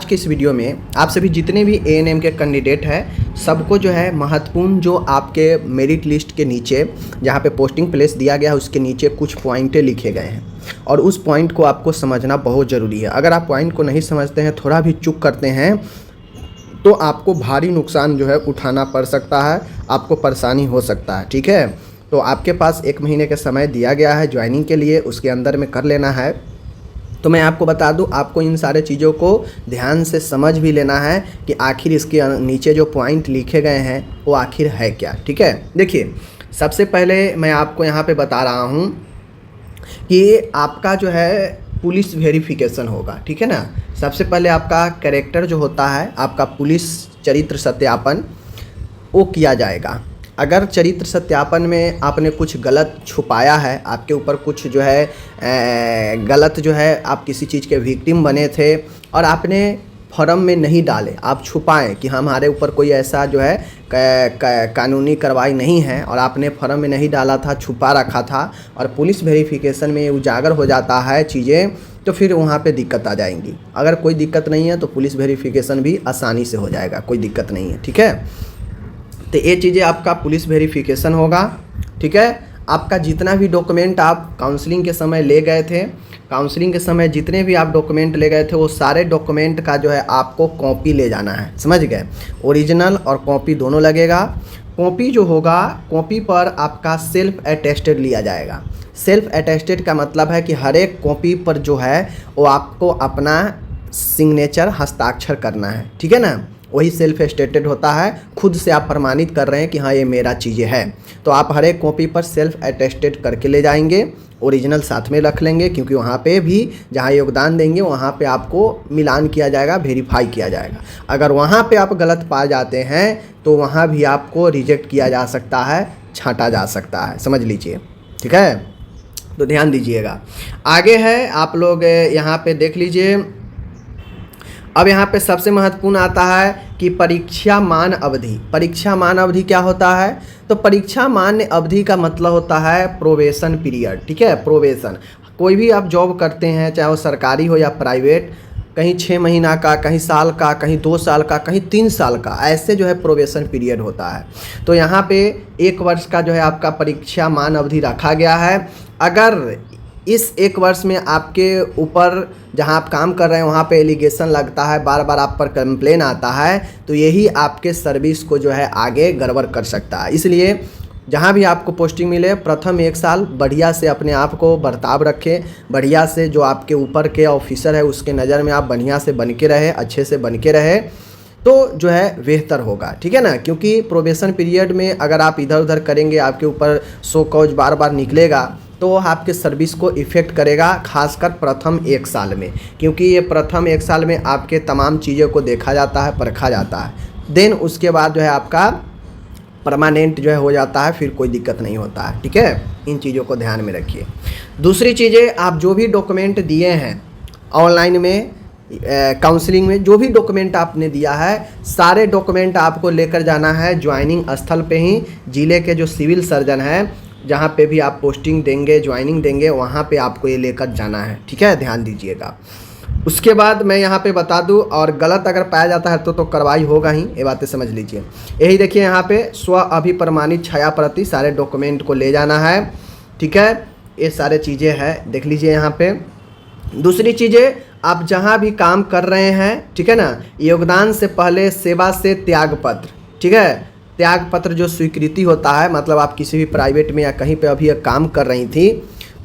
के इस वीडियो में आप सभी जितने भी एएनएम के कैंडिडेट हैं सबको जो है महत्वपूर्ण जो आपके मेरिट लिस्ट के नीचे जहाँ पे पोस्टिंग प्लेस दिया गया है उसके नीचे कुछ पॉइंटें लिखे गए हैं और उस पॉइंट को आपको समझना बहुत ज़रूरी है। अगर आप पॉइंट को नहीं समझते हैं, थोड़ा भी चूक करते हैं तो आपको भारी नुकसान जो है उठाना पड़ सकता है, आपको परेशानी हो सकता है। ठीक है, तो आपके पास 1 महीने का समय दिया गया है ज्वाइनिंग के लिए, उसके अंदर में कर लेना है। तो मैं आपको बता दूं, आपको इन सारे चीज़ों को ध्यान से समझ भी लेना है कि आखिर इसके नीचे जो पॉइंट लिखे गए हैं वो आखिर है क्या। ठीक है, देखिए सबसे पहले मैं आपको यहाँ पे बता रहा हूँ कि आपका जो है पुलिस वेरिफिकेशन होगा। ठीक है ना, सबसे पहले आपका कैरेक्टर जो होता है, आपका पुलिस चरित्र सत्यापन वो किया जाएगा। अगर चरित्र सत्यापन में आपने कुछ गलत छुपाया है, आपके ऊपर कुछ जो है गलत जो है आप किसी चीज़ के विक्टिम बने थे और आपने फॉर्म में नहीं डाले, आप छुपाएं कि हमारे ऊपर कोई ऐसा जो है कानूनी कार्रवाई नहीं है और आपने फॉर्म में नहीं डाला था, छुपा रखा था और पुलिस वेरिफिकेशन में उजागर हो जाता है चीज़ें, तो फिर वहाँ पे दिक्कत आ जाएंगी। अगर कोई दिक्कत नहीं है तो पुलिस वेरिफिकेशन भी आसानी से हो जाएगा, कोई दिक्कत नहीं है। ठीक है, तो ये चीज़ें आपका पुलिस वेरिफिकेशन होगा। ठीक है, आपका जितना भी डॉक्यूमेंट आप काउंसलिंग के समय ले गए थे, काउंसलिंग के समय जितने भी आप डॉक्यूमेंट ले गए थे वो सारे डॉक्यूमेंट का जो है आपको कॉपी ले जाना है, समझ गए। ओरिजिनल और कॉपी दोनों लगेगा। कॉपी जो होगा, कॉपी पर आपका सेल्फ अटेस्टेड लिया जाएगा। सेल्फ अटेस्टेड का मतलब है कि हर एक कॉपी पर जो है वो आपको अपना सिग्नेचर हस्ताक्षर करना है। ठीक है ना, वही सेल्फ अटेस्टेड होता है, खुद से आप प्रमाणित कर रहे हैं कि हाँ ये मेरा चीज़ें है। तो आप हर एक कॉपी पर सेल्फ अटेस्टेड करके ले जाएंगे, ओरिजिनल साथ में रख लेंगे क्योंकि वहाँ पे भी जहाँ योगदान देंगे वहाँ पे आपको मिलान किया जाएगा, वेरीफाई किया जाएगा। अगर वहाँ पे आप गलत पा जाते हैं तो वहाँ भी आपको रिजेक्ट किया जा सकता है, छांटा जा सकता है, समझ लीजिए। ठीक है, तो ध्यान दीजिएगा। आगे है, आप लोग यहाँ पे देख लीजिए। अब यहाँ पे सबसे महत्वपूर्ण आता है कि परीक्षा मान अवधि। परीक्षा मान अवधि क्या होता है? तो परीक्षा मान्य अवधि का मतलब होता है प्रोबेशन पीरियड। ठीक है, प्रोबेशन, कोई भी आप जॉब करते हैं चाहे वो सरकारी हो या प्राइवेट, कहीं 6 महीना का, कहीं साल का, कहीं 2 साल का, कहीं 3 साल का, ऐसे जो है प्रोबेशन पीरियड होता है। तो यहाँ पे 1 वर्ष का जो है आपका परीक्षा मान अवधि रखा गया है। अगर इस 1 वर्ष में आपके ऊपर जहां आप काम कर रहे हैं वहां पे एलिगेशन लगता है, बार बार आप पर कंप्लेन आता है, तो यही आपके सर्विस को जो है आगे गड़बड़ कर सकता है। इसलिए जहां भी आपको पोस्टिंग मिले प्रथम 1 साल बढ़िया से अपने आप को बर्ताव रखें, बढ़िया से जो आपके ऊपर के ऑफिसर है उसके नज़र में आप बढ़िया से बन के रहे, अच्छे से बन के रहे तो जो है बेहतर होगा। ठीक है ना, क्योंकि प्रोबेशन पीरियड में अगर आप इधर उधर करेंगे, आपके ऊपर सो कॉज बार बार निकलेगा तो आपके सर्विस को इफ़ेक्ट करेगा, खासकर प्रथम 1 साल में, क्योंकि ये प्रथम 1 साल में आपके तमाम चीज़ों को देखा जाता है, परखा जाता है। देन उसके बाद जो है आपका परमानेंट जो है हो जाता है, फिर कोई दिक्कत नहीं होता है। ठीक है, इन चीज़ों को ध्यान में रखिए। दूसरी चीज़ें, आप जो भी डॉक्यूमेंट दिए हैं ऑनलाइन में, काउंसलिंग में जो भी डॉक्यूमेंट आपने दिया है, सारे डॉक्यूमेंट आपको लेकर जाना है ज्वाइनिंग स्थल पे ही। जिले के जो सिविल सर्जन हैं जहाँ पे भी आप पोस्टिंग देंगे, ज्वाइनिंग देंगे, वहाँ पे आपको ये लेकर जाना है। ठीक है, ध्यान दीजिएगा। उसके बाद मैं यहाँ पे बता दूँ, और गलत अगर पाया जाता है तो कार्रवाई होगा ही, ये बातें समझ लीजिए। यही देखिए यहाँ पे स्व अभिप्रमाणित छाया प्रति सारे डॉक्यूमेंट को ले जाना है। ठीक है, ये सारे चीज़ें हैं, देख लीजिए यहाँ पे। दूसरी चीज़ें, आप जहाँ भी काम कर रहे हैं, ठीक है ना, योगदान से पहले सेवा से त्यागपत्र। ठीक है, त्यागपत्र जो स्वीकृति होता है, मतलब आप किसी भी प्राइवेट में या कहीं पे अभी काम कर रही थी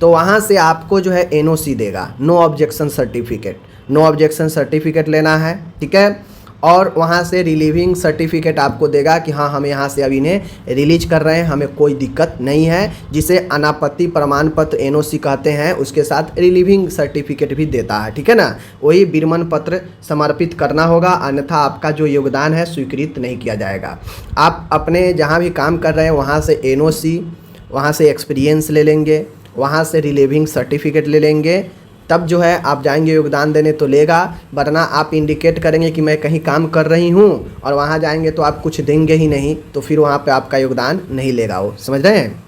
तो वहाँ से आपको जो है एनओसी देगा, no objection certificate. No objection certificate लेना है। ठीक है, और वहाँ से रिलीविंग सर्टिफिकेट आपको देगा कि हाँ हम यहाँ से अब इन्हें रिलीज कर रहे हैं, हमें कोई दिक्कत नहीं है, जिसे अनापत्ति प्रमाण पत्र एनओसी कहते हैं, उसके साथ रिलीविंग सर्टिफिकेट भी देता है। ठीक है ना, वही विरमण पत्र समर्पित करना होगा, अन्यथा आपका जो योगदान है स्वीकृत नहीं किया जाएगा। आप अपने जहाँ भी काम कर रहे हैं वहाँ से एनओसी, वहाँ से एक्सपीरियंस ले लेंगे, वहाँ से रिलीविंग सर्टिफिकेट ले लेंगे, तब जो है आप जाएंगे योगदान देने तो लेगा, वरना आप इंडिकेट करेंगे कि मैं कहीं काम कर रही हूँ और वहाँ जाएंगे तो आप कुछ देंगे ही नहीं, तो फिर वहाँ पे आपका योगदान नहीं लेगा वो, समझ रहे हैं,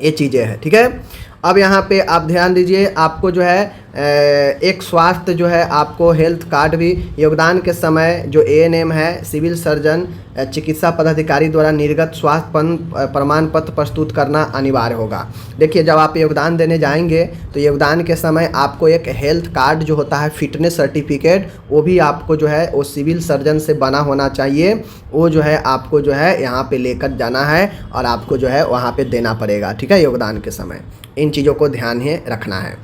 ये चीज़ें हैं। ठीक है, अब यहाँ पे आप ध्यान दीजिए, आपको जो है एक स्वास्थ्य जो है आपको हेल्थ कार्ड भी योगदान के समय जो एएनएम है सिविल सर्जन चिकित्सा पदाधिकारी द्वारा निर्गत स्वास्थ्य प्रमाण पत्र प्रस्तुत करना अनिवार्य होगा। देखिए जब आप योगदान देने जाएंगे तो योगदान के समय आपको एक हेल्थ कार्ड जो होता है फिटनेस सर्टिफिकेट वो भी आपको जो है वो सिविल सर्जन से बना होना चाहिए। वो जो है आपको जो है यहाँ पे लेकर जाना है और आपको जो है वहाँ पे देना पड़ेगा, ठीक है, योगदान के समय। इन चीज़ों को ध्यान ही रखना है।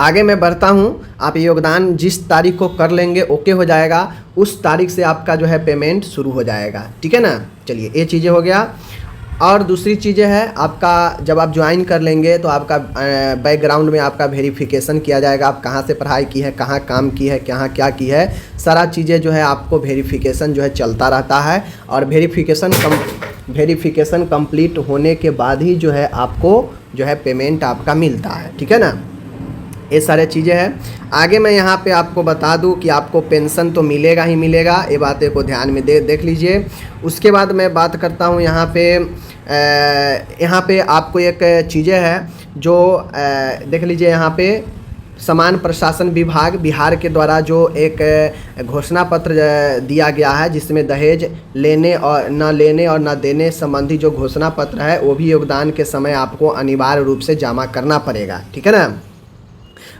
आगे मैं बढ़ता हूँ। आप योगदान जिस तारीख को कर लेंगे ओके हो जाएगा, उस तारीख से आपका जो है पेमेंट शुरू हो जाएगा, ठीक है ना। चलिए ये चीज़ें हो गया। और दूसरी चीज़ें है आपका जब आप ज्वाइन कर लेंगे तो आपका बैकग्राउंड में आपका वेरिफिकेशन किया जाएगा। आप कहाँ से पढ़ाई की है, कहाँ काम की है, कहाँ क्या की है, सारा चीज़ें जो है आपको वेरिफिकेशन जो है चलता रहता है। और वेरिफिकेशन कंप्लीट होने के बाद ही जो है आपको जो है पेमेंट आपका मिलता है, ठीक है ना। ये सारे चीज़ें हैं। आगे मैं यहाँ पे आपको बता दूँ कि आपको पेंशन तो मिलेगा ही मिलेगा, ये बातें को ध्यान में देख लीजिए। उसके बाद मैं बात करता हूँ यहाँ पे आपको एक चीज़ें है जो देख लीजिए। यहाँ पे समान प्रशासन विभाग बिहार के द्वारा जो एक घोषणा पत्र दिया गया है जिसमें दहेज लेने और न देने संबंधी जो घोषणा पत्र है वो भी योगदान के समय आपको अनिवार्य रूप से जमा करना पड़ेगा, ठीक है ना।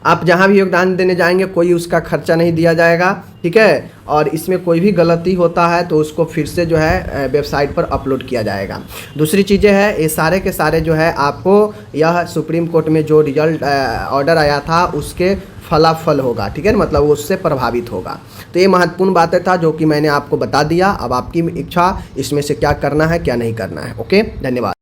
आप जहां भी योगदान देने जाएंगे कोई उसका खर्चा नहीं दिया जाएगा, ठीक है। और इसमें कोई भी गलती होता है तो उसको फिर से जो है वेबसाइट पर अपलोड किया जाएगा। दूसरी चीज़ें है ये सारे के सारे जो है आपको यह सुप्रीम कोर्ट में जो रिजल्ट ऑर्डर आया था उसके फलाफल होगा, ठीक है, मतलब उससे प्रभावित होगा। तो ये महत्वपूर्ण बातें था जो कि मैंने आपको बता दिया। अब आपकी इच्छा इसमें से क्या करना है क्या नहीं करना है। ओके, धन्यवाद।